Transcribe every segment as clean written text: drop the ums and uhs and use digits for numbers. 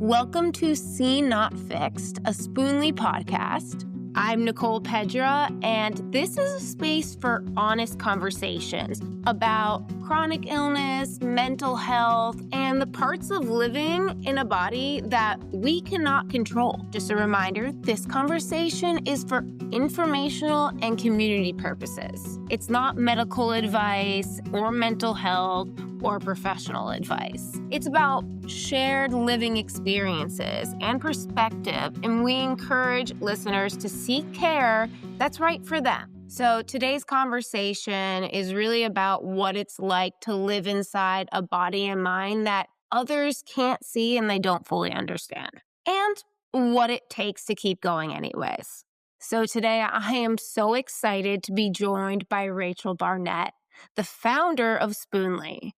Welcome to Seen Not Fixed, a Spoonly podcast. I'm Nicole Pedra, and this is a space for honest conversations about chronic illness, mental health, and the parts of living in a body that we cannot control. Just a reminder, this conversation is for informational and community purposes. It's not medical advice or mental health or professional advice. It's about shared living experiences and perspective, and we encourage listeners to seek care that's right for them. So today's conversation is really about what it's like to live inside a body and mind that others can't see and they don't fully understand, and what it takes to keep going anyways. So today I am so excited to be joined by Rachel Barnett, the founder of Spoonly.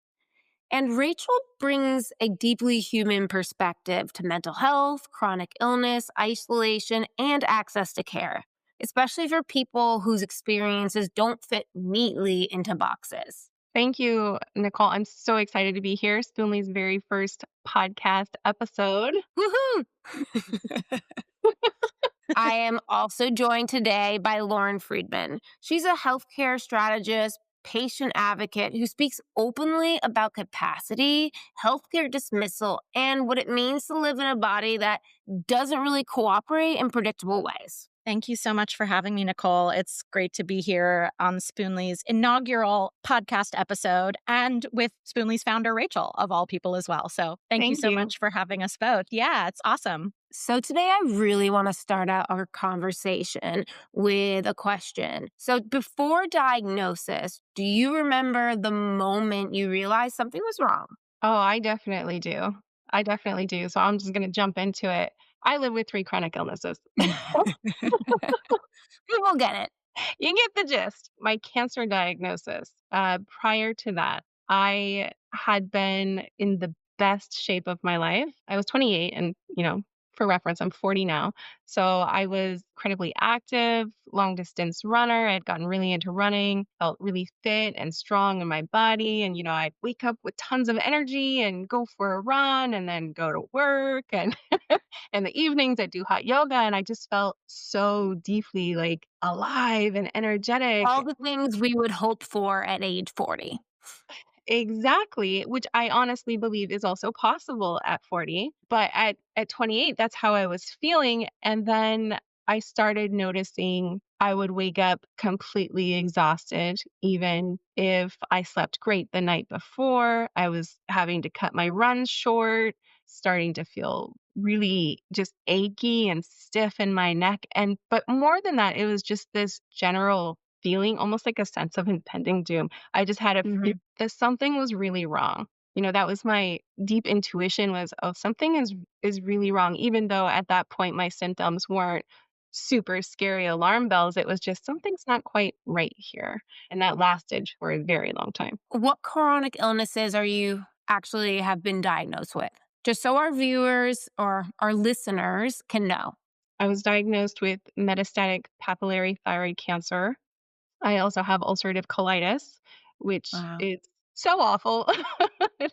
And Rachel brings a deeply human perspective to mental health, chronic illness, isolation, and access to care, especially for people whose experiences don't fit neatly into boxes. Thank you, Nicole. I'm so excited to be here. Spoonly's very first podcast episode. Woohoo! I am also joined today by Lauren Friedman. She's a healthcare strategist, patient advocate who speaks openly about capacity, healthcare dismissal, and what it means to live in a body that doesn't really cooperate in predictable ways. Thank you so much for having me, Nicole. It's great to be here on Spoonly's inaugural podcast episode and with Spoonly's founder, Rachel, of all people as well. So thank you so much for having us both. Yeah, it's awesome. So today I really want to start out our conversation with a question. So before diagnosis, do you remember the moment you realized something was wrong? Oh, I definitely do. So I'm just going to jump into it. I live with 3 chronic illnesses. We will get it. You get the gist. My cancer diagnosis. Prior to that, I had been in the best shape of my life. I was 28 and, for reference, I'm 40 now. So I was incredibly active, long distance runner. I'd gotten really into running, felt really fit and strong in my body. And, I'd wake up with tons of energy and go for a run and then go to work. And in the evenings, I'd do hot yoga. And I just felt so deeply like alive and energetic. All the things we would hope for at age 40. Exactly, which I honestly believe is also possible at 40. But at 28, that's how I was feeling. And then I started noticing I would wake up completely exhausted, even if I slept great the night before. I was having to cut my runs short, starting to feel really just achy and stiff in my neck. But more than that, it was just this general feeling, almost like a sense of impending doom. I just had a feeling that something was really wrong. That was my deep intuition was, oh, something is really wrong. Even though at that point my symptoms weren't super scary alarm bells, it was just something's not quite right here. And that lasted for a very long time. What chronic illnesses are you actually have been diagnosed with? Just so our viewers or our listeners can know. I was diagnosed with metastatic papillary thyroid cancer. I also have ulcerative colitis, which is so awful.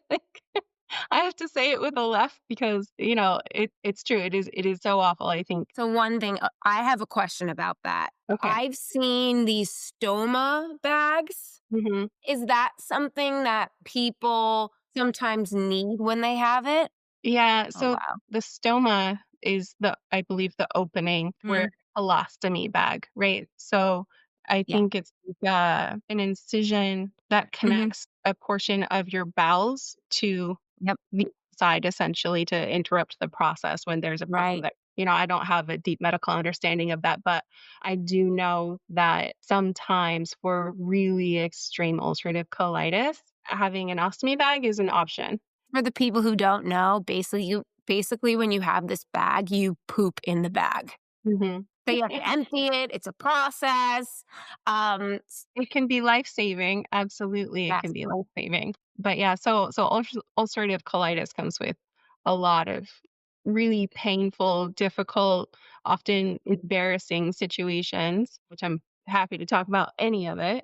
Like, I have to say it with a laugh because, it's true. It is so awful, I think. So one thing, I have a question about that. Okay. I've seen these stoma bags. Mm-hmm. Is that something that people sometimes need when they have it? Yeah. So the stoma is I believe the opening where colostomy bag, right? So I think it's an incision that connects a portion of your bowels to the side, essentially, to interrupt the process when there's a problem. That, I don't have a deep medical understanding of that, but I do know that sometimes for really extreme ulcerative colitis, having an ostomy bag is an option. For the people who don't know, basically when you have this bag, you poop in the bag. Mm-hmm. So you have to empty it. It's a process. It can be life-saving. Absolutely, it can be life-saving. But yeah, so ulcerative colitis comes with a lot of really painful, difficult, often embarrassing situations, which I'm happy to talk about any of it.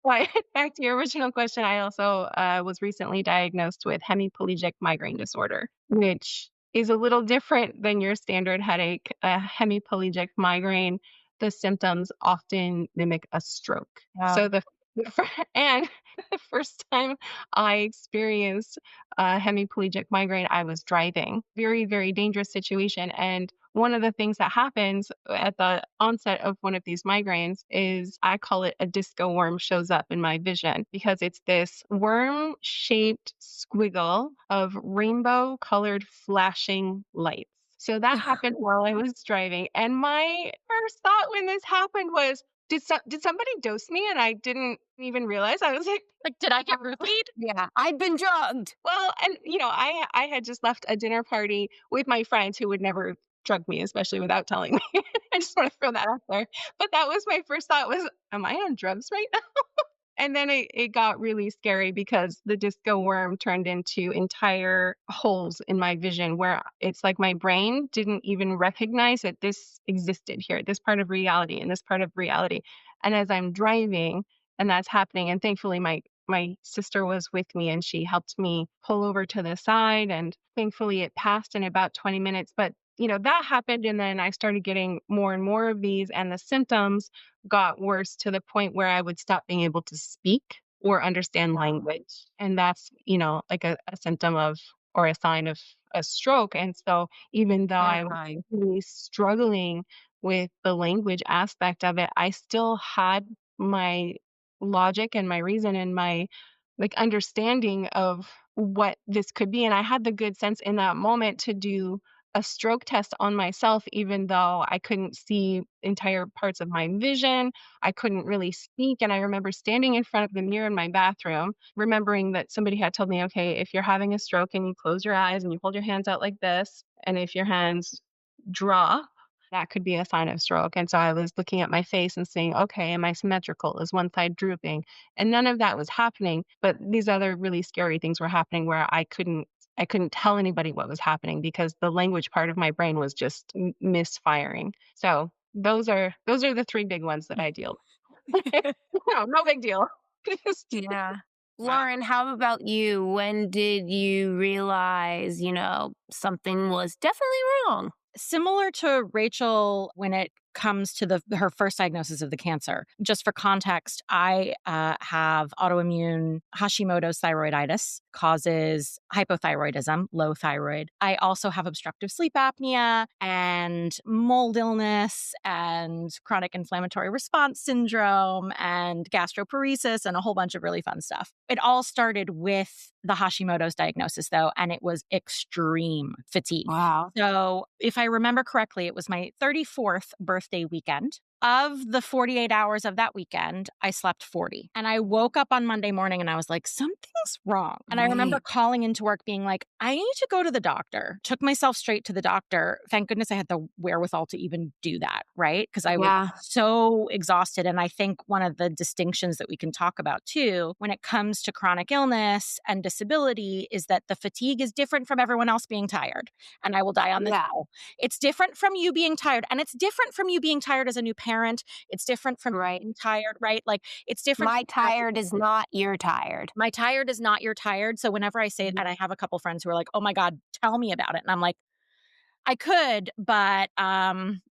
But back to your original question, I also was recently diagnosed with hemiplegic migraine disorder, which is a little different than your standard headache. A hemiplegic migraine, the symptoms often mimic a stroke. Wow. So and the first time I experienced hemiplegic migraine, I was driving. Very, very dangerous situation. And one of the things that happens at the onset of one of these migraines is I call it a disco worm shows up in my vision because it's this worm shaped squiggle of rainbow colored flashing lights. So that happened while I was driving. And my first thought when this happened was, did somebody dose me and I didn't even realize? I was Like, did I get roofied? Yeah, I'd been drugged. well, and I had just left a dinner party with my friends who would never drug me, especially without telling me. I just want to throw that out there. But that was my first thought was, am I on drugs right now? And then it got really scary because the disco worm turned into entire holes in my vision where it's like my brain didn't even recognize that this existed here, this part of reality and this part of reality. And as I'm driving and that's happening, and thankfully my sister was with me and she helped me pull over to the side and thankfully it passed in about 20 minutes. But that happened and then I started getting more and more of these and the symptoms got worse to the point where I would stop being able to speak or understand language. And that's, like a symptom of or a sign of a stroke. And so even though I was Terrifying. really struggling with the language aspect of it, I still had my logic and my reason and my like understanding of what this could be. And I had the good sense in that moment to do a stroke test on myself, even though I couldn't see entire parts of my vision. I couldn't really speak. And I remember standing in front of the mirror in my bathroom, remembering that somebody had told me, okay, if you're having a stroke and you close your eyes and you hold your hands out like this, and if your hands drop, that could be a sign of stroke. And so I was looking at my face and saying, okay, am I symmetrical? Is one side drooping? And none of that was happening. But these other really scary things were happening where I couldn't tell anybody what was happening because the language part of my brain was just misfiring. So those are the three big ones that I deal with. No big deal. Yeah. Wow. Lauren, how about you? When did you realize, something was definitely wrong? Similar to Rachel when it comes to her first diagnosis of the cancer. Just for context, I have autoimmune Hashimoto's thyroiditis, causes hypothyroidism, low thyroid. I also have obstructive sleep apnea and mold illness and chronic inflammatory response syndrome and gastroparesis and a whole bunch of really fun stuff. It all started with the Hashimoto's diagnosis, though, and it was extreme fatigue. Wow. So if I remember correctly, it was my 34th birthday weekend. Of the 48 hours of that weekend, I slept 40. And I woke up on Monday morning and I was like, something's wrong. And I remember Right. calling into work being like, I need to go to the doctor. Took myself straight to the doctor. Thank goodness I had the wherewithal to even do that, right? Because I was Yeah. so exhausted. And I think one of the distinctions that we can talk about too, when it comes to chronic illness and disability, is that the fatigue is different from everyone else being tired. And I will die on this Yeah. hill. It's different from you being tired. And it's different from you being tired as a new parent. It's different from Right. being tired, right? Like it's different. My tired is not your tired. My tired is not your tired. So whenever I say that, I have a couple friends who are like, oh my God, tell me about it. And I'm like, I could, but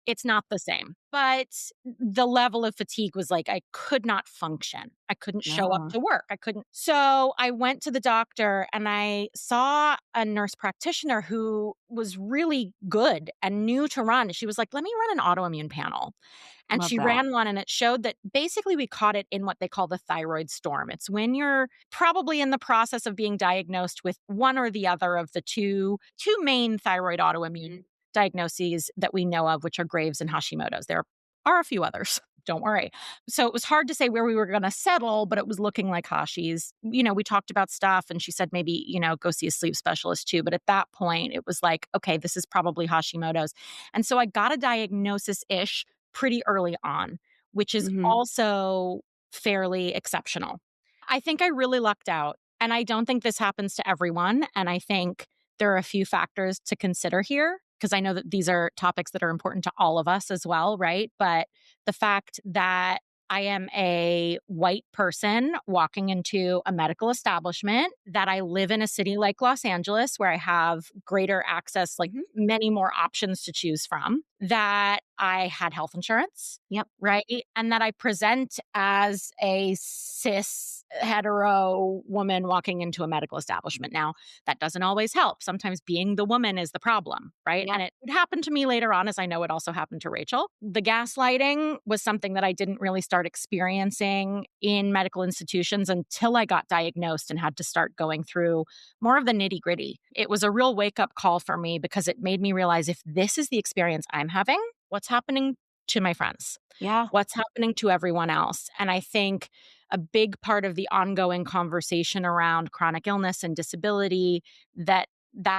it's not the same. But the level of fatigue was like I could not function. I couldn't show up No. to work. I couldn't. So I went to the doctor and I saw a nurse practitioner who was really good and new to run. She was like, let me run an autoimmune panel. And Love she that. ran one and it showed that basically we caught it in what they call the thyroid storm. It's when you're probably in the process of being diagnosed with one or the other of the two main thyroid autoimmune diagnoses that we know of, which are Graves and Hashimoto's. There are a few others. Don't worry. So it was hard to say where we were going to settle, but it was looking like Hashi's. We talked about stuff and she said maybe, go see a sleep specialist too. But at that point, it was like, okay, this is probably Hashimoto's. And so I got a diagnosis-ish pretty early on, which is Mhm. also fairly exceptional. I think I really lucked out. And I don't think this happens to everyone. And I think there are a few factors to consider here because I know that these are topics that are important to all of us as well, right? But the fact that I am a white person walking into a medical establishment, that I live in a city like Los Angeles where I have greater access, like many more options to choose from, that I had health insurance. Yep. Right. And that I present as a cis hetero woman walking into a medical establishment. Now, that doesn't always help. Sometimes being the woman is the problem, right? Yep. And it happened to me later on, as I know it also happened to Rachel. The gaslighting was something that I didn't really start experiencing in medical institutions until I got diagnosed and had to start going through more of the nitty gritty. It was a real wake up call for me because it made me realize, if this is the experience I'm having, what's happening to my friends? Yeah. What's happening to everyone else? And I think a big part of the ongoing conversation around chronic illness and disability that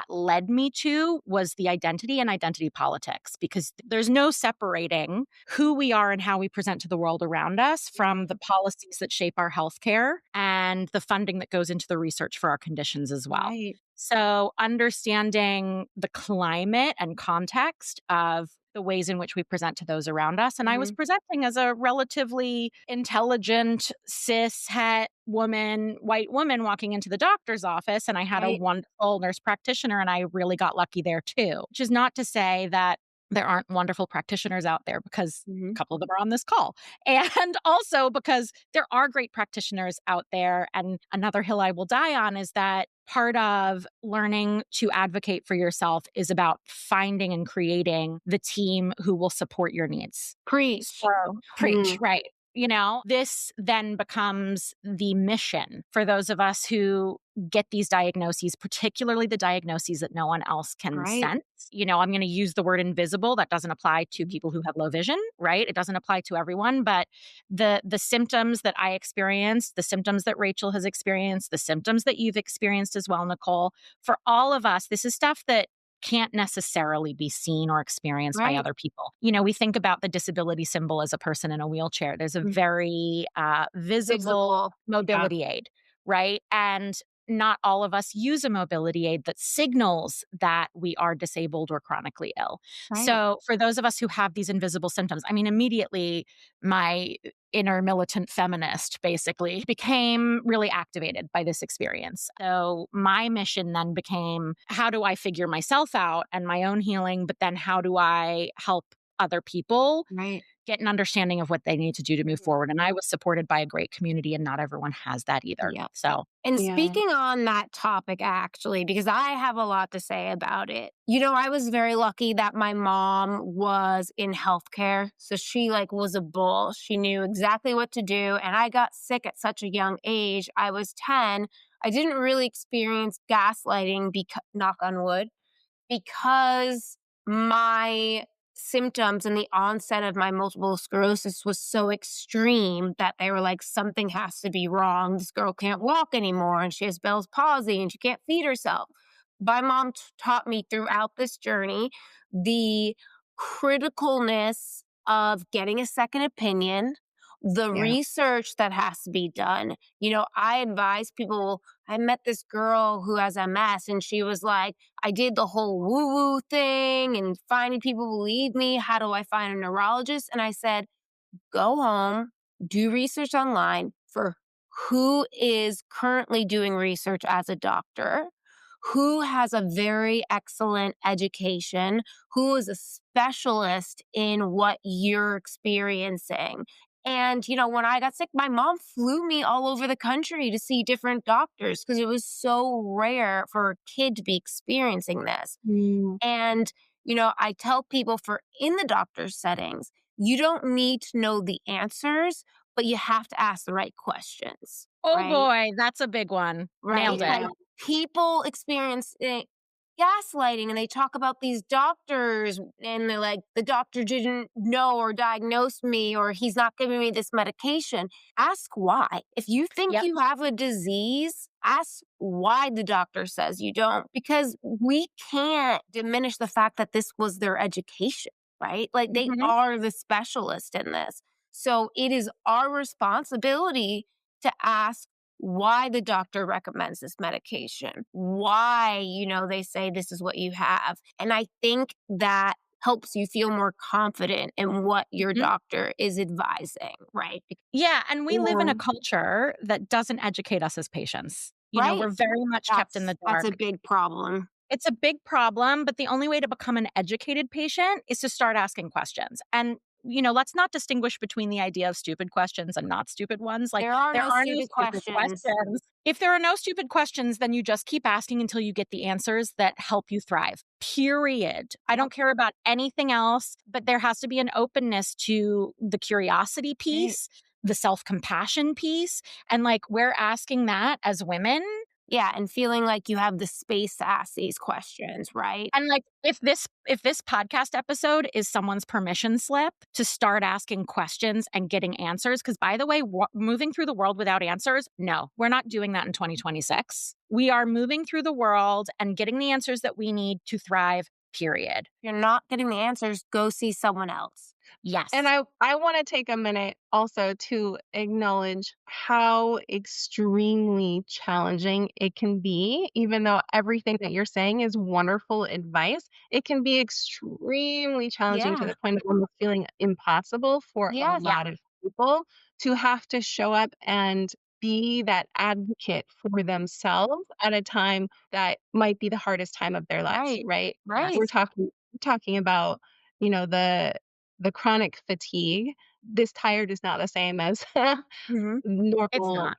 led me to was the identity and identity politics, because there's no separating who we are and how we present to the world around us from the policies that shape our healthcare and the funding that goes into the research for our conditions as well. Right. So understanding the climate and context of the ways in which we present to those around us. And I was presenting as a relatively intelligent, cis, het woman, white woman walking into the doctor's office. And I had a Right. wonderful nurse practitioner, and I really got lucky there too, which is not to say that there aren't wonderful practitioners out there, because a couple of them are on this call. And also because there are great practitioners out there. And another hill I will die on is that part of learning to advocate for yourself is about finding and creating the team who will support your needs. Preach. So, preach, right. You know, this then becomes the mission for those of us who get these diagnoses, particularly the diagnoses that no one else can Right. sense. You know, I'm going to use the word invisible. That doesn't apply to people who have low vision, right? It doesn't apply to everyone, but the symptoms that I experienced, the symptoms that Rachel has experienced, the symptoms that you've experienced as well, Nicole, for all of us, this is stuff that can't necessarily be seen or experienced by Right. other people. You know, we think about the disability symbol as a person in a wheelchair. There's a very visible mobility aid, right? And not all of us use a mobility aid that signals that we are disabled or chronically ill. Right. So for those of us who have these invisible symptoms, I mean, immediately my inner militant feminist basically became really activated by this experience. So my mission then became, how do I figure myself out and my own healing, but then how do I help other people Right. get an understanding of what they need to do to move forward? And I was supported by a great community, and not everyone has that either. Yeah. So, And speaking on that topic, actually, because I have a lot to say about it. You know, I was very lucky that my mom was in healthcare. So she was a bull. She knew exactly what to do. And I got sick at such a young age. I was 10. I didn't really experience gaslighting, because, knock on wood, because my symptoms and the onset of my multiple sclerosis was so extreme that they were like, something has to be wrong. This girl can't walk anymore, and she has Bell's palsy, and she can't feed herself. My mom taught me throughout this journey the criticalness of getting a second opinion, the research that has to be done. You know, I advise people. I met this girl who has MS, and she was like, I did the whole woo-woo thing and finding people believe me. How do I find a neurologist? And I said, go home, do research online for who is currently doing research as a doctor, who has a very excellent education, who is a specialist in what you're experiencing. And, you know, when I got sick, my mom flew me all over the country to see different doctors because it was so rare for a kid to be experiencing this. And, you know, I tell people, for in the doctor's settings, you don't need to know the answers, but you have to ask the right questions. oh Right? boy, that's a big one. Nailed it. Like, people experience gaslighting, and they talk about these doctors, and they're like, the doctor didn't know or diagnose me, or he's not giving me this medication. Ask why. If you think Yep. you have a disease, ask why the doctor says you don't, because we can't diminish the fact that this was their education, right? Like, they are the specialist in this. So it is our responsibility to ask why the doctor recommends this medication, why, you know, they say this is what you have. And I think that helps you feel more confident in what your Mhm. doctor is advising, right? Yeah, and we live in a Yeah. culture that doesn't educate us as patients. Right? We're very much kept in the That's a dark. big problem. It's a big problem, but the only way to become an educated patient is to start asking questions. And, let's not distinguish between the idea of stupid questions and not stupid ones. Like, There are there no are no stupid stupid questions. questions. If there are no stupid questions, then you just keep asking until you get the answers that help you thrive. Period. I Yep. don't care about anything else, but there has to be an openness to the curiosity Right. piece, the self compassion piece. And like, we're asking that as women. Yeah, and feeling like you have the space to ask these questions, right? And like if this podcast episode is someone's permission slip to start asking questions and getting answers, because by the way, moving through the world without answers, no, we're not doing that in 2026. We are moving through the world and getting the answers that we need to thrive, period. If you're not getting the answers, go see someone else. And Yes. I want to take a minute also to acknowledge how extremely challenging it can be, even though everything that you're saying is wonderful advice. It can be extremely challenging to Yeah. the point of almost feeling impossible for a Yes. Yeah. lot of people to have to show up and be that advocate for themselves at a time that might be the hardest time of their lives, Right. right? Right. We're talking about, the chronic fatigue. This tired is not the same as Mhm. It's normal, not.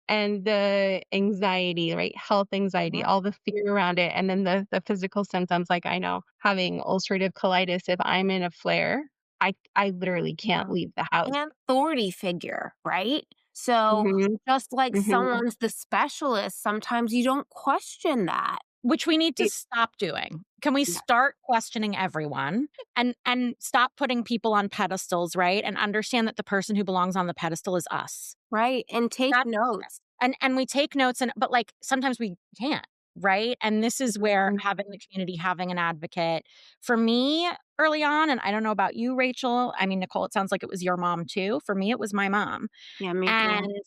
and the anxiety, right? Health anxiety, Yep. all the fear around it, and then the physical symptoms, like I know having ulcerative colitis, if I'm in a flare, I literally can't Mhm. leave the house. An authority figure, right? So Mhm, just like mhm. someone's the specialist, sometimes you don't question that. Which we need to It stop doing. Can we Yeah. start questioning everyone and stop putting people on pedestals, right? And understand that the person who belongs on the pedestal is us. Right. And take That's notes. and we take notes but like sometimes we can't, right? And this is where Mhm. having the community, having an advocate for me early on, and I don't know about you, Rachel. I mean, Nicole, it sounds like it was your mom too. For me, it was my mom. Yeah, me And too.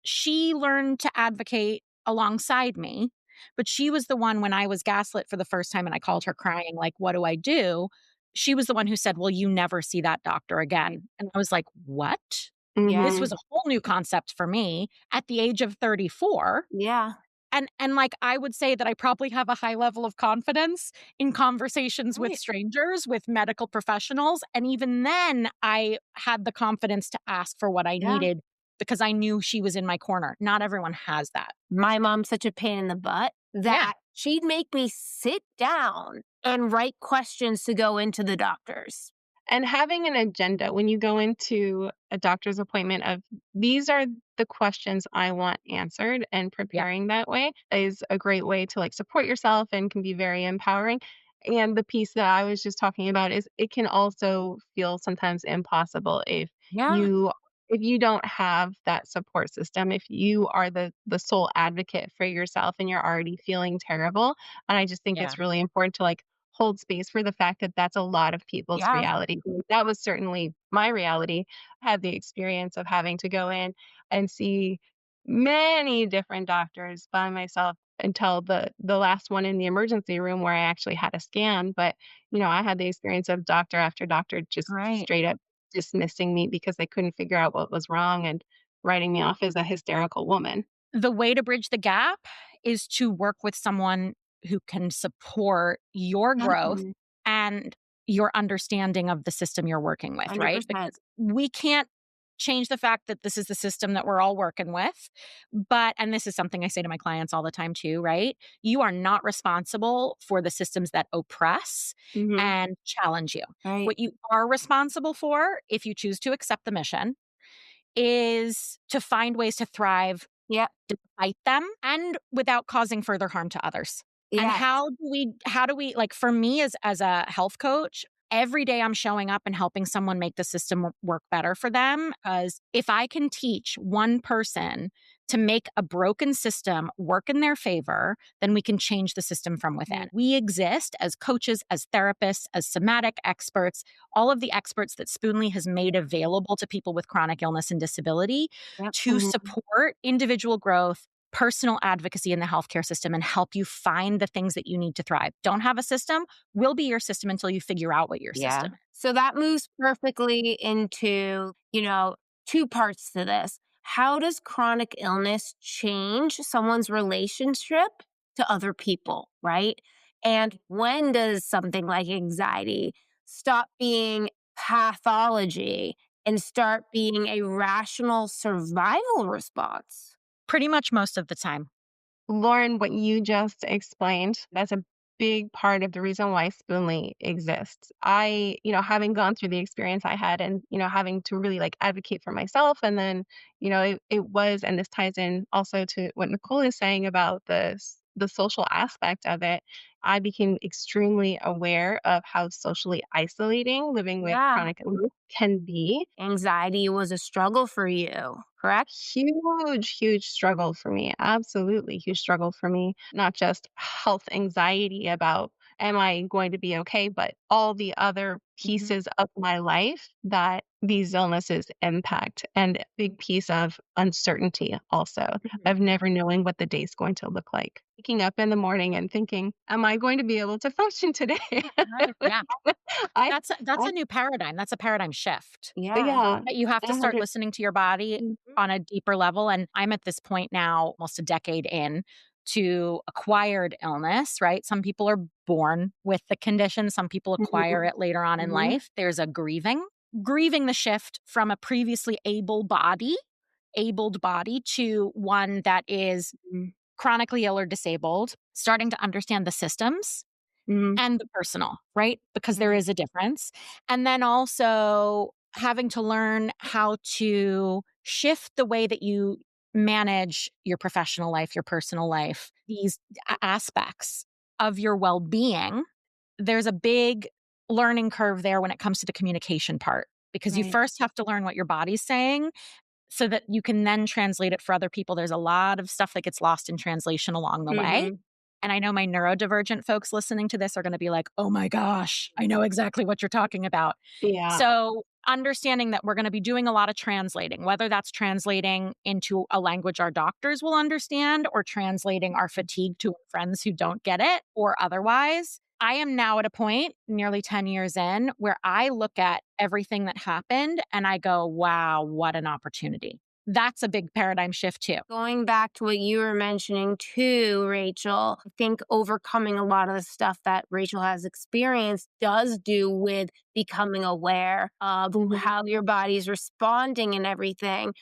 she learned to advocate alongside me, but she was the one when I was gaslit for the first time and I called her crying, like, "What do I do?" She was the one who said, "Well, you never see that doctor Right. again." And I was like, "What?" This Mhm. was a whole new concept for me at the age of 34. Yeah. And like, I would say that I probably have a high level of confidence in conversations with Right. strangers, with medical professionals, and even then, I had the confidence to ask for what I Yeah. needed because I knew she was in my corner. Not everyone has that. My mom's such a pain in the butt Yeah. that she'd make me sit down and write questions to go into the doctors. And having an agenda when you go into a doctor's appointment of these are the questions I want answered, and Yep. preparing that way is a great way to like support yourself and can be very empowering. And the piece that I was just talking about is it can also feel sometimes impossible Yeah. you if you don't have that support system, if you are the sole advocate for yourself and you're already feeling terrible. And I just think Yeah. it's really important to like hold space for the fact that that's a lot of people's Yeah. reality. That was certainly my reality. I had the experience of having to go in and see many different doctors by myself until the last one in the emergency room where I actually had a scan. But, I had the experience of doctor after doctor just Right. straight up dismissing me because they couldn't figure out what was wrong and writing me off as a hysterical woman. The way to bridge the gap is to work with someone who can support your growth Mhm. and your understanding of the system you're working with, right? 100%. Because we can't change the fact that this is the system that we're all working with. And this is something I say to my clients all the time too, right? You are not responsible for the systems that oppress Mhm. and challenge you. Right. What you are responsible for, if you choose to accept the mission, is to find ways to thrive Yep. despite them and without causing further harm to others. And Yes. how do we like for me as a health coach, every day I'm showing up and helping someone make the system work better for them, because if I can teach one person to make a broken system work in their favor, then we can change the system from within. Right. We exist as coaches, as therapists, as somatic experts, all of the experts that Spoonly has made available to people with chronic illness and disability Yep. to Mhm. support individual growth, personal advocacy in the healthcare system and help you find the things that you need to thrive. Don't have a system, we'll be your system until you figure out what your system is. So that moves perfectly into, two parts to this. How does chronic illness change someone's relationship to other people, right? And when does something like anxiety stop being pathology and start being a rational survival response? Pretty much most of the time. Lauren, what you just explained, that's a big part of the reason why Spoonly exists. Having gone through the experience I had and, having to really like advocate for myself. And then, it was, and this ties in also to what Nicole is saying about the social aspect of it. I became extremely aware of how socially isolating living with Yeah. chronic illness can be. Anxiety was a struggle for you, correct? Huge, huge struggle for me. Absolutely huge struggle for me. Not just health anxiety about, am I going to be okay, but all the other pieces of my life that these illnesses impact, and a big piece of uncertainty also, of never knowing what the day's going to look like. Waking up in the morning and thinking, am I going to be able to function today? Right. Yeah. I, That's I, a new paradigm. That's a paradigm shift. Yeah. yeah, That you have to start 100. listening to your body on a deeper level. And I'm at this point now, almost a decade in to acquired illness, right? Some people are born with the condition, some people acquire it later on in life. There's a grieving the shift from a previously abled body to one that is chronically ill or disabled, starting to understand the systems and the personal, right? Because there is a difference. And then also having to learn how to shift the way that you manage your professional life, your personal life, these aspects of your well being. There's a big learning curve there when it comes to the communication part, because you first have to learn what your body's saying so that you can then translate it for other people. There's a lot of stuff that gets lost in translation along the way. And I know my neurodivergent folks listening to this are going to be like, oh my gosh, I know exactly what you're talking about. Yeah. So understanding that we're going to be doing a lot of translating, whether that's translating into a language our doctors will understand or translating our fatigue to friends who don't get it or otherwise. I am now at a point, nearly 10 years in, where I look at everything that happened and I go, wow, what an opportunity. That's a big paradigm shift too. Going back to what you were mentioning too, Rachel, I think overcoming a lot of the stuff that Rachel has experienced does do with becoming aware of how your body's responding and everything.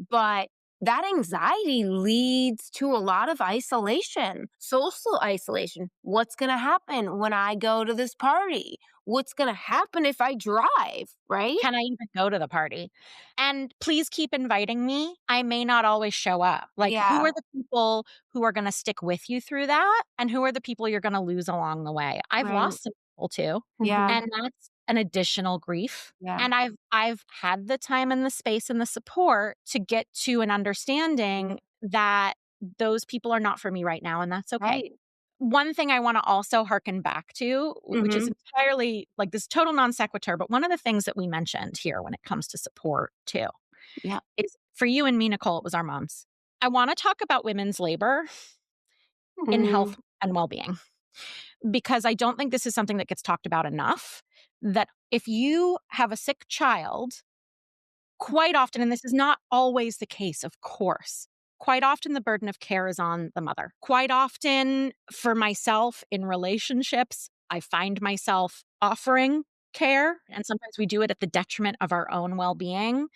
But that anxiety leads to a lot of isolation, social isolation. What's going to happen when I go to this party? What's going to happen if I drive, right? Can I even go to the party? And please keep inviting me. I may not always show up. Like, who are the people who are going to stick with you through that? And who are the people you're going to lose along the way? I've lost some people too. And that's an additional grief. And I've had the time and the space and the support to get to an understanding that those people are not for me right now. And that's okay. One thing I want to also harken back to, which is entirely like this total non sequitur, but one of the things that we mentioned here when it comes to support too, is for you and me, Nicole, it was our moms. I want to talk about women's labor in health and well-being, because I don't think this is something that gets talked about enough, that if you have a sick child, quite often, and this is not always the case, of course, quite often the burden of care is on the mother. Quite often for myself in relationships, I find myself offering care, and sometimes we do it at the detriment of our own well-being.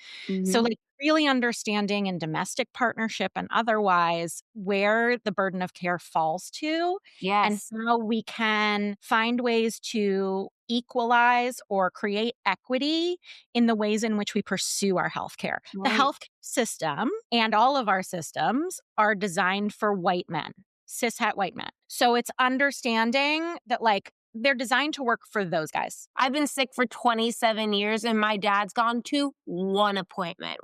So like really understanding in domestic partnership and otherwise where the burden of care falls to and how we can find ways to equalize or create equity in the ways in which we pursue our healthcare. The healthcare system and all of our systems are designed for white men, cishet white men. So it's understanding that like they're designed to work for those guys. I've been sick for 27 years and my dad's gone to one appointment.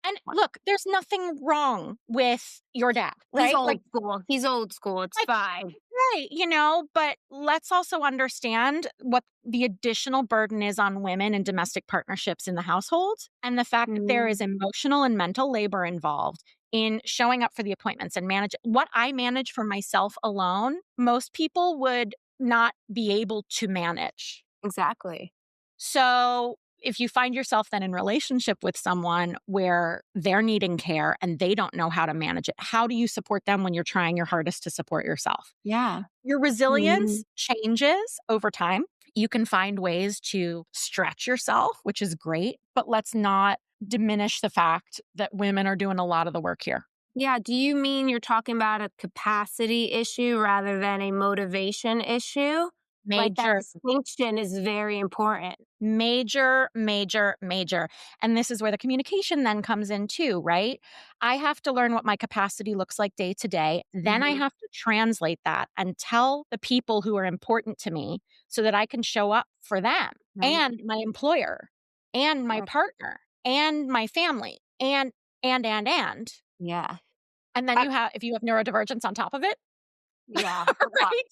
And look, there's nothing wrong with your dad, right? He's old school. He's old school. It's fine. Right, but let's also understand what the additional burden is on women in domestic partnerships in the household and the fact that there is emotional and mental labor involved in showing up for the appointments and manage what I manage for myself alone, most people would not be able to manage. Exactly. So if you find yourself then in relationship with someone where they're needing care and they don't know how to manage it, how do you support them when you're trying your hardest to support yourself? Yeah. Your Mhm. resilience changes over time. You can find ways to stretch yourself, which is great, but let's not diminish the fact that women are doing a lot of the work here. Yeah. Do you mean you're talking about a capacity issue rather than a motivation issue? Like that Major, distinction is very important. major, major, major. And this is where the communication then comes in too, right? I have to learn what my capacity looks like day to day. Then I Mhm. have to translate that and tell the people who are important to me so that I can show up for them Right. and my employer and my Right. partner and my family and. Yeah. And then I, you have, if you have neurodivergence on top of it, Yeah. A lot. right?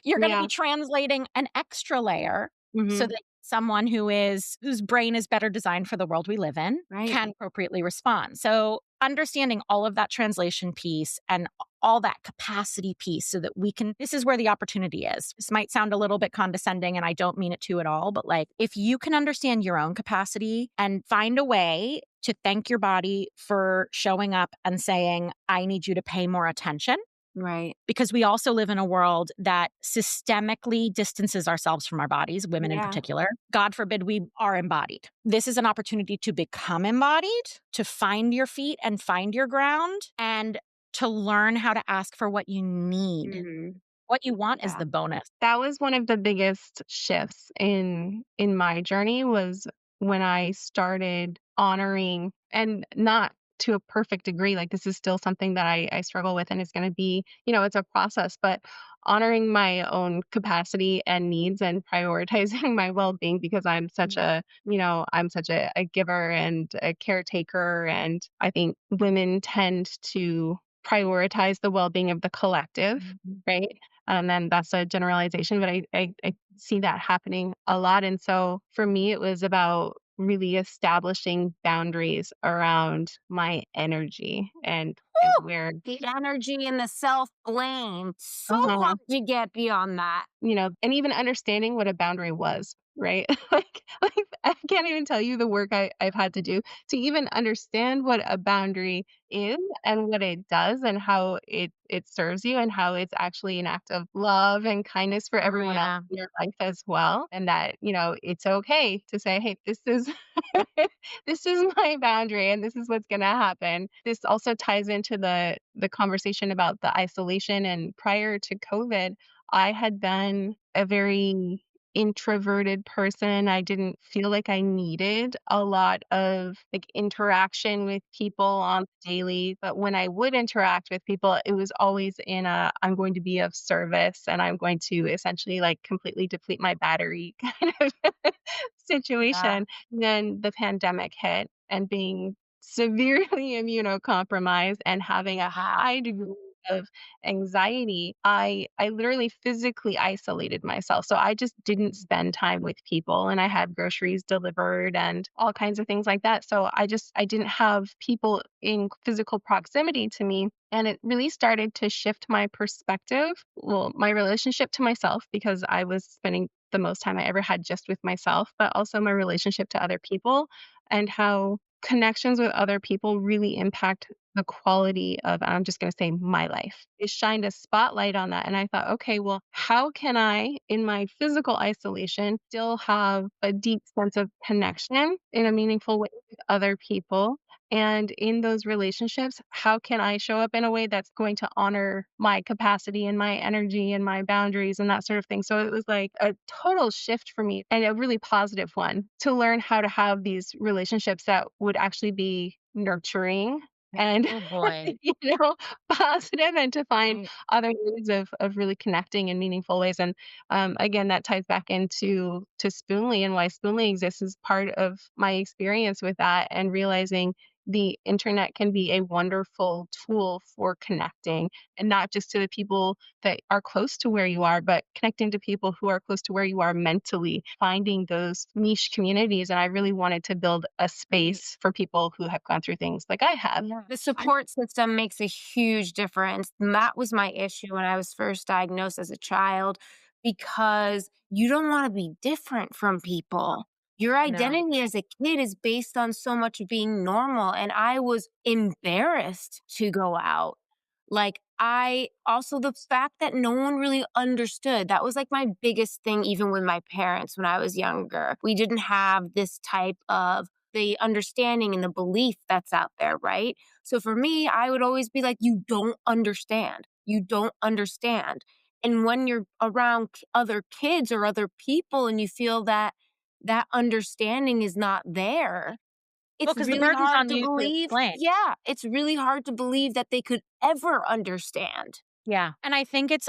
You're gonna yeah. be translating an extra layer so Hmm. that someone whose brain is better designed for the world we live in Right. can appropriately respond. So understanding all of that translation piece and all that capacity piece so that we can this is where the opportunity is. This might sound a little bit condescending and I don't mean it to at all, but like if you can understand your own capacity and find a way to thank your body for showing up and saying, I need you to pay more attention Right. because we also live in a world that systemically distances ourselves from our bodies, women in Yeah. particular. God forbid we are embodied. This is an opportunity to become embodied, to find your feet and find your ground, and to learn how to ask for what you need. Mhm. What you want is Yeah. the bonus. That was one of the biggest shifts in my journey was when I started honoring, and not to a perfect degree, like this is still something that I struggle with and it's going to be, it's a process, but honoring my own capacity and needs and prioritizing my well-being because I'm such a giver and a caretaker. And I think women tend to prioritize the well-being of the collective, Mhm. right? And then that's a generalization, but I see that happening a lot. And so for me, it was about really establishing boundaries around my energy and Whew, where, the energy and the self blame. So uh-huh, hard to get beyond that. and even understanding what a boundary was, right? like I can't even tell you the work I've had to do to even understand what a boundary is and what it does and how it serves you and how it's actually an act of love and kindness for Oh, everyone else yeah. in your life as well. And that, it's okay to say, hey, this is this is my boundary and this is what's gonna happen. This also ties into the conversation about the isolation. And prior to COVID, I had been a very introverted person. I didn't feel like I needed a lot of like interaction with people on the daily. But when I would interact with people, it was always in a I'm going to be of service and I'm going to essentially like completely deplete my battery kind of Yeah. situation. And then the pandemic hit and being severely immunocompromised and having a high degree of anxiety, I literally physically isolated myself. So I just didn't spend time with people and I had groceries delivered and all kinds of things like that. So I didn't have people in physical proximity to me. And it really started to shift my perspective, well, my relationship to myself, because I was spending the most time I ever had just with myself, but also my relationship to other people and how connections with other people really impact the quality of, I'm just going to say, my life. It shined a spotlight on that. And I thought, okay, well, how can I, in my physical isolation, still have a deep sense of connection in a meaningful way with other people? And in those relationships, how can I show up in a way that's going to honor my capacity and my energy and my boundaries and that sort of thing? So it was like a total shift for me and a really positive one to learn how to have these relationships that would actually be nurturing and Oh boy. positive, and to find Right. other ways of really connecting in meaningful ways. And again, that ties back to Spoonly, and why Spoonly exists is part of my experience with that and realizing the internet can be a wonderful tool for connecting, and not just to the people that are close to where you are, but connecting to people who are close to where you are mentally, finding those niche communities. And I really wanted to build a space for people who have gone through things like I have. Yeah. The support system makes a huge difference. And that was my issue when I was first diagnosed as a child, because you don't want to be different from people. Your No. identity as a kid is based on so much of being normal. And I was embarrassed to go out. Like, I also, the fact that no one really understood, that was like my biggest thing, even with my parents when I was younger. We didn't have this type of the understanding and the belief that's out there, right? So for me, I would always be like, you don't understand. You don't understand. And when you're around other kids or other people and you feel that that understanding is not there, Well, it's because the really burden's hard on to you to believe. explain. Yeah, it's really hard to believe that they could ever understand. Yeah. And I think it's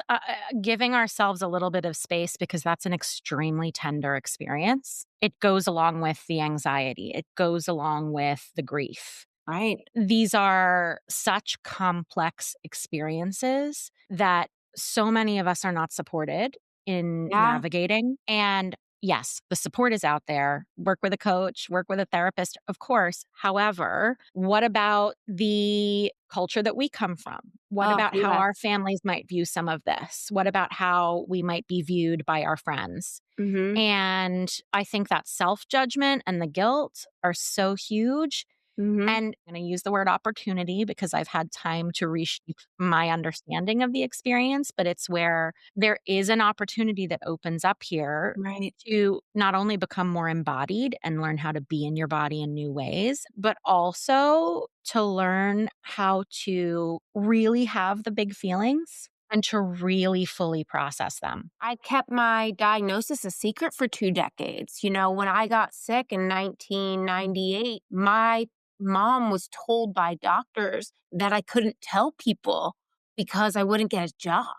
giving ourselves a little bit of space because that's an extremely tender experience. It goes along with the anxiety, it goes along with the grief. Right. These are such complex experiences that so many of us are not supported in Yeah. navigating. And yes, the support is out there. Work with a coach, work with a therapist, of course. However, what about the culture that we come from? What Oh, about how yeah. our families might view some of this? What about how we might be viewed by our friends? Mm-hmm. And I think that self judgment and the guilt are so huge. Mm-hmm. And I'm going to use the word opportunity because I've had time to reshape my understanding of the experience, but it's where there is an opportunity that opens up here Right. to not only become more embodied and learn how to be in your body in new ways, but also to learn how to really have the big feelings and to really fully process them. I kept my diagnosis a secret for 2 decades. You know, when I got sick in 1998, my mom was told by doctors that I couldn't tell people because I wouldn't get a job,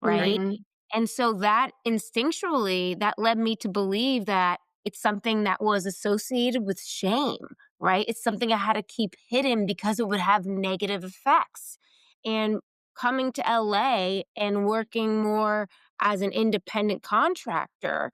right? Mhm. And so that instinctually, that led me to believe that it's something that was associated with shame, right? It's something I had to keep hidden because it would have negative effects. And coming to LA and working more as an independent contractor,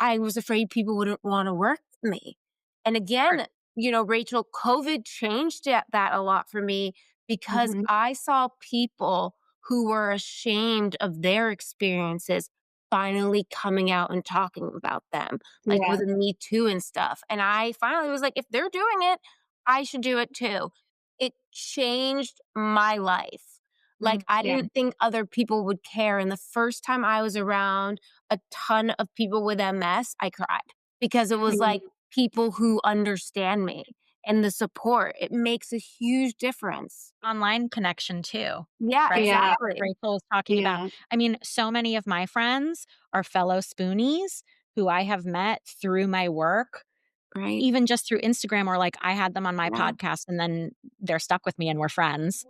I was afraid people wouldn't want to work with me. And Sure. again, you know, Rachel, COVID changed that a lot for me because Mhm. I saw people who were ashamed of their experiences finally coming out and talking about them, like Yeah. with the Me Too and stuff. And I finally was like, if they're doing it, I should do it too. It changed my life. Like, I Yeah. didn't think other people would care. And the first time I was around a ton of people with MS, I cried because it was Mhm. like people who understand me and the support. It makes a huge difference. Online connection too, Yeah, right? Yeah. Like exactly. Rachel is talking about. Yeah. I mean, so many of my friends are fellow Spoonies who I have met through my work, Right. even just through Instagram, or like I had them on my Yeah. podcast and then they're stuck with me and we're friends.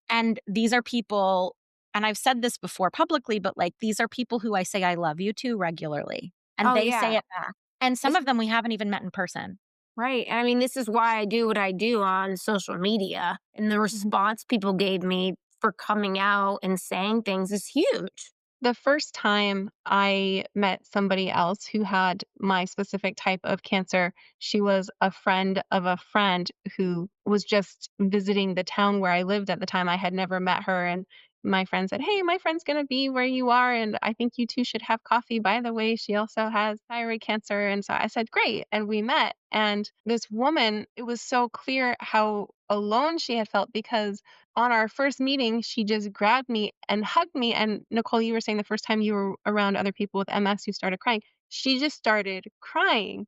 And these are people, and I've said this before publicly, but like these are people who I say I love you to regularly. And Oh, they yeah. say it back. And some This of them we haven't even met in person. right. And I mean, this is why I do what I do on social media. And the Mhm. response people gave me for coming out and saying things is huge. The first time I met somebody else who had my specific type of cancer, she was a friend of a friend who was just visiting the town where I lived at the time. I had never met her. And my friend said, "Hey, my friend's going to be where you are. And I think you two should have coffee. By the way, she also has thyroid cancer." And so I said, "Great." And we met. And this woman, it was so clear how alone she had felt because on our first meeting, she just grabbed me and hugged me. And Nicole, you were saying the first time you were around other people with MS, you started crying. She just started crying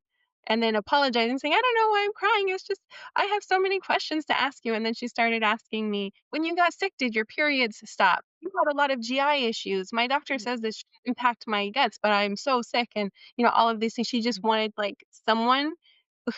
and then apologizing, saying, "I don't know why I'm crying. It's just, I have so many questions to ask you." And then she started asking me, "When you got sick, did your periods stop? You had a lot of GI issues. My doctor says this should impact my guts, but I'm so sick." And, all of these things. She just wanted like someone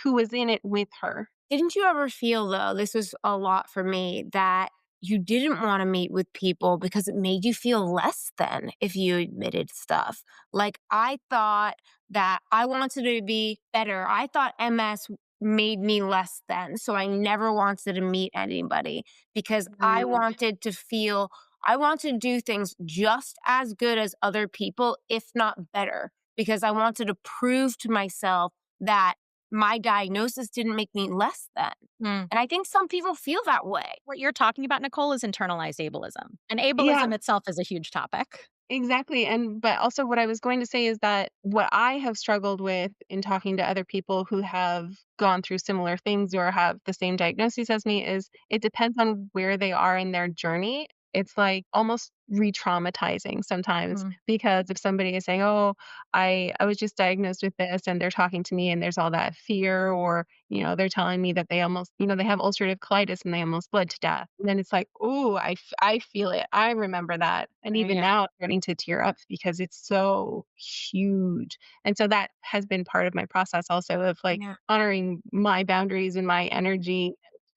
who was in it with her. Didn't you ever feel, though, this was a lot for me, that you didn't want to meet with people because it made you feel less than if you admitted stuff? Like, I thought that I wanted to be better. I thought MS made me less than. So I never wanted to meet anybody because I Mm. wanted to feel, I want to do things just as good as other people, if not better, because I wanted to prove to myself that my diagnosis didn't make me less than. Mm. And I think some people feel that way. What you're talking about, Nicole, is internalized ableism. And Yeah. ableism itself is a huge topic. Exactly. And but also what I was going to say is that what I have struggled with in talking to other people who have gone through similar things or have the same diagnosis as me is it depends on where they are in their journey. It's like almost re-traumatizing sometimes Mm. because if somebody is saying, "Oh, I was just diagnosed with this," and they're talking to me and there's all that fear, or they're telling me that they almost, they have ulcerative colitis and they almost bled to death. And then it's like, "Ooh, I feel it. I remember that." And Right. even now I'm starting to tear up because it's so huge. And so that has been part of my process also of like Yeah. honoring my boundaries and my energy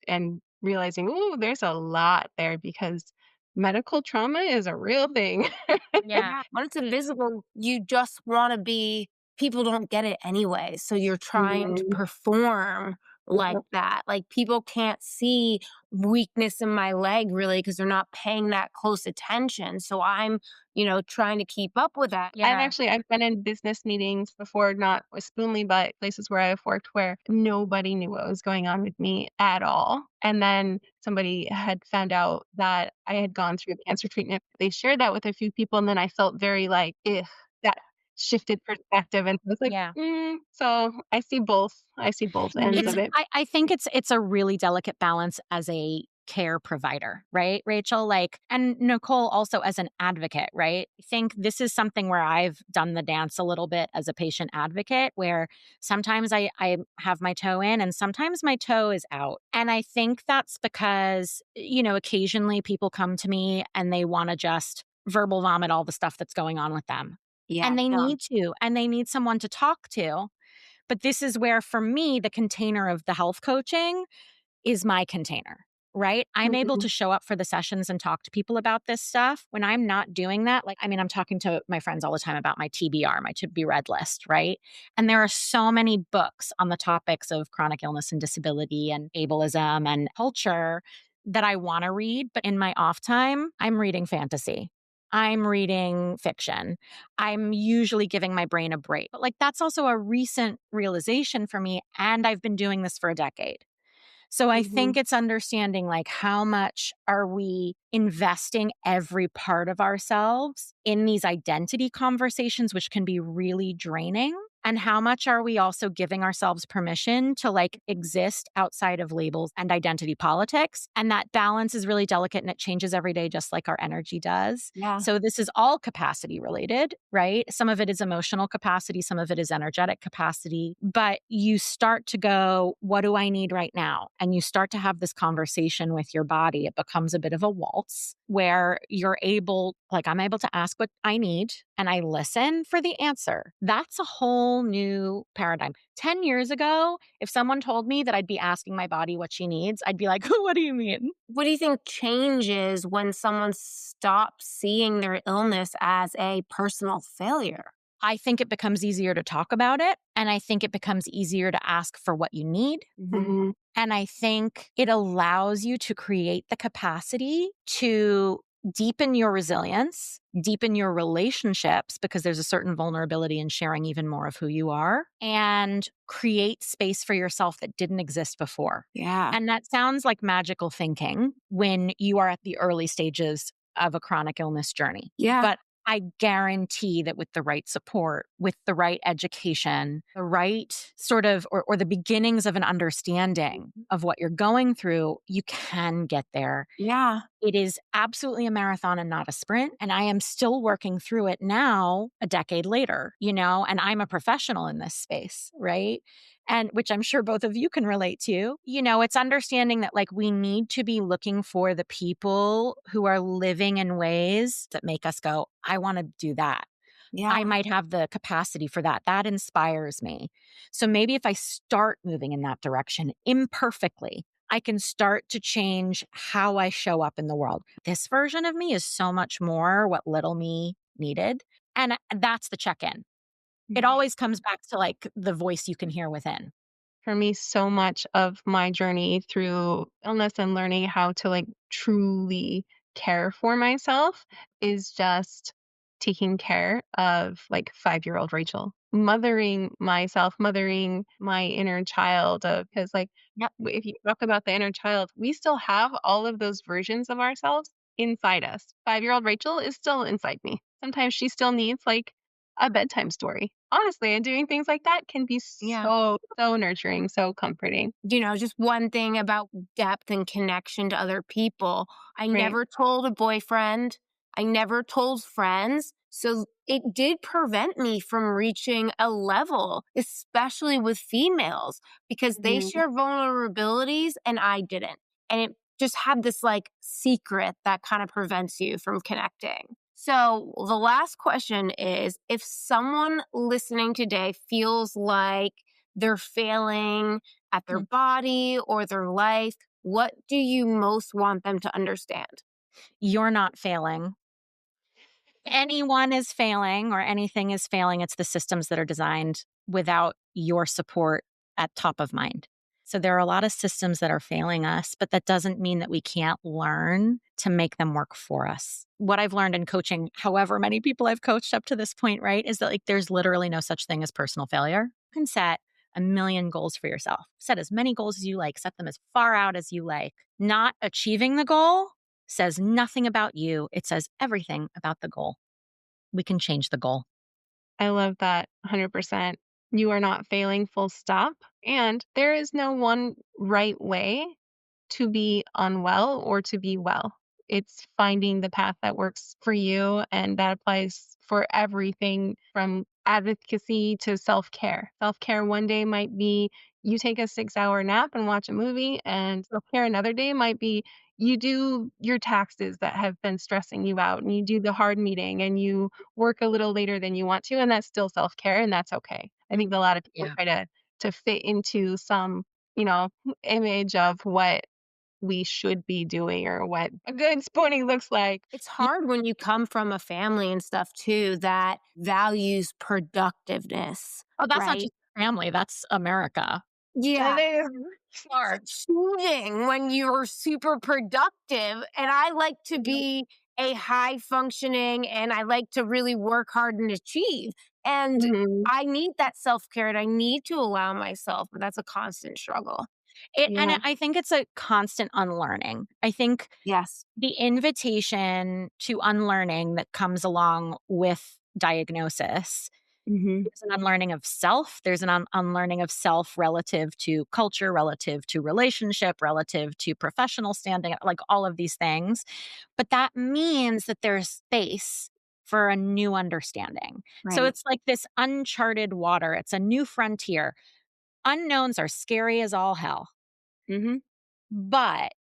and realizing, "Ooh, there's a lot there," because medical trauma is a real thing. Yeah. Yeah. When it's invisible, you just want to be, people don't get it anyway. So you're trying to Mhm. perform like that. Like people can't see weakness in my leg really because they're not paying that close attention. So I'm, trying to keep up with that. Yeah. I've been in business meetings before, not with Spoonly, but places where I've worked where nobody knew what was going on with me at all. And then somebody had found out that I had gone through cancer treatment. They shared that with a few people, and then I felt very like, ugh, that shifted perspective. And I was like, Yeah. so I see both. I see both ends It's of it. I think it's a really delicate balance as a care provider, right, Rachel? Like, and Nicole also as an advocate, right? I think this is something where I've done the dance a little bit as a patient advocate, where sometimes I have my toe in and sometimes my toe is out. And I think that's because, occasionally people come to me and they want to just verbal vomit all the stuff that's going on with them. Yeah. And they Yeah. need to, and they need someone to talk to. But this is where, for me, the container of the health coaching is my container, right? I'm able Mhm. to show up for the sessions and talk to people about this stuff. When I'm not doing that, like, I mean, I'm talking to my friends all the time about my TBR, my to be read list, right? And there are so many books on the topics of chronic illness and disability and ableism and culture that I want to read. But in my off time, I'm reading fantasy. I'm reading fiction. I'm usually giving my brain a break. But like that's also a recent realization for me. And I've been doing this for a decade. So I think Mhm. it's understanding like how much are we investing every part of ourselves in these identity conversations, which can be really draining. And how much are we also giving ourselves permission to like exist outside of labels and identity politics? And that balance is really delicate and it changes every day, just like our energy does. Yeah. So this is all capacity related, right? Some of it is emotional capacity, some of it is energetic capacity. But you start to go, what do I need right now? And you start to have this conversation with your body. It becomes a bit of a waltz where you're able, like, I'm able to ask what I need and I listen for the answer. That's a whole new paradigm. 10 years ago, if someone told me that I'd be asking my body what she needs, I'd be like, what do you mean? What do you think changes when someone stops seeing their illness as a personal failure? I think it becomes easier to talk about it. And I think it becomes easier to ask for what you need. Hmm. Mhm. And I think it allows you to create the capacity to deepen your resilience, deepen your relationships, because there's a certain vulnerability in sharing even more of who you are, and create space for yourself that didn't exist before. Yeah. And that sounds like magical thinking when you are at the early stages of a chronic illness journey. Yeah. But I guarantee that with the right support, with the right education, the right sort of, or the beginnings of an understanding of what you're going through, you can get there. Yeah. It is absolutely a marathon and not a sprint. And I am still working through it now, a decade later, and I'm a professional in this space, right? And which I'm sure both of you can relate to. It's understanding that like we need to be looking for the people who are living in ways that make us go, I want to do that. I Yeah. might have the capacity for that. That inspires me. So maybe if I start moving in that direction imperfectly, I can start to change how I show up in the world. This version of me is so much more what little me needed. And that's the check in. It always comes back to like the voice you can hear within. For me, so much of my journey through illness and learning how to like truly care for myself is just taking care of like 5-year-old Rachel, mothering myself, mothering my inner child. Because like Yep. if you talk about the inner child, we still have all of those versions of ourselves inside us. 5-year-old Rachel is still inside me. Sometimes she still needs like a bedtime story. Honestly, and doing things like that can be Yeah. so nurturing, so comforting. Just one thing about depth and connection to other people. I Right. never told a boyfriend. I never told friends. So it did prevent me from reaching a level, especially with females, because they Mhm. share vulnerabilities and I didn't. And it just had this like secret that kind of prevents you from connecting. So the last question is, if someone listening today feels like they're failing at their Hmm. body or their life, what do you most want them to understand? You're not failing. Anyone is failing or anything is failing. It's the systems that are designed without your support at top of mind. So there are a lot of systems that are failing us, but that doesn't mean that we can't learn to make them work for us. What I've learned in coaching, however many people I've coached up to this point, right, is that like there's literally no such thing as personal failure. You can set a million goals for yourself. Set as many goals as you like, set them as far out as you like. Not achieving the goal says nothing about you. It says everything about the goal. We can change the goal. I love that 100%. You are not failing, full stop. And there is no one right way to be unwell or to be well. It's finding the path that works for you. And that applies for everything from advocacy to self care. Self care one day might be you take a 6-hour nap and watch a movie, and self care another day might be you do your taxes that have been stressing you out and you do the hard meeting and you work a little later than you want to. And that's still self care and that's okay. I think a lot of people Yeah. try to fit into some, you know, image of what we should be doing or what a good spooning looks like. It's hard when you come from a family and stuff too that values productiveness, Oh, that's not right? just family, that's America. It Yeah. is. Hard. It's achieving when you're super productive. And I like to be a high functioning and I like to really work hard and achieve. And Mhm. I need that self care and I need to allow myself, but that's a constant struggle. Yeah. I think it's a constant unlearning. I think Yes. the invitation to unlearning that comes along with diagnosis, Hmm. there's an unlearning of self. There's an unlearning of self relative to culture, relative to relationship, relative to professional standing, like all of these things. But that means that there's space for a new understanding. So Right. it's like this uncharted water, it's a new frontier. Unknowns are scary as all hell, Hmm. but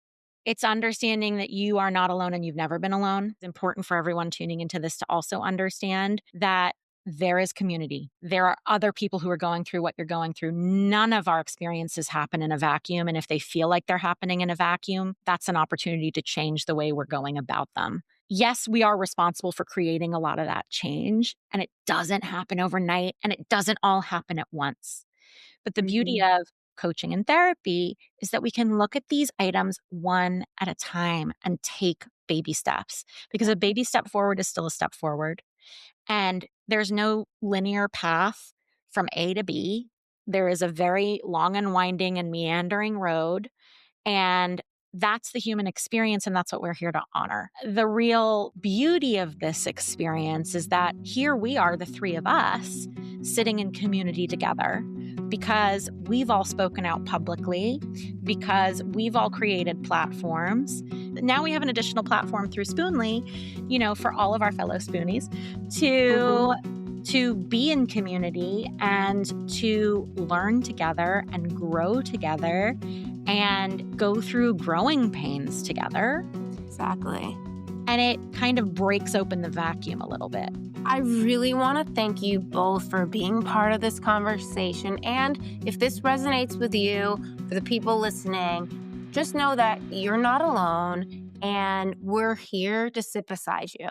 it's understanding that you are not alone and you've never been alone. It's important for everyone tuning into this to also understand that there is community. There are other people who are going through what you're going through. None of our experiences happen in a vacuum. And if they feel like they're happening in a vacuum, that's an opportunity to change the way we're going about them. Yes, we are responsible for creating a lot of that change, and it doesn't happen overnight and it doesn't all happen at once. But the beauty Mhm. of coaching and therapy is that we can look at these items one at a time and take baby steps, because a baby step forward is still a step forward. And there's no linear path from A to B. There is a very long and winding and meandering road. And that's the human experience, and that's what we're here to honor. The real beauty of this experience is that here we are, the three of us, sitting in community together because we've all spoken out publicly, because we've all created platforms. Now we have an additional platform through Spoonly, for all of our fellow Spoonies Mhm. to be in community and to learn together and grow together and go through growing pains together. Exactly. And it kind of breaks open the vacuum a little bit. I really want to thank you both for being part of this conversation. And if this resonates with you, for the people listening, just know that you're not alone and we're here to sit beside you.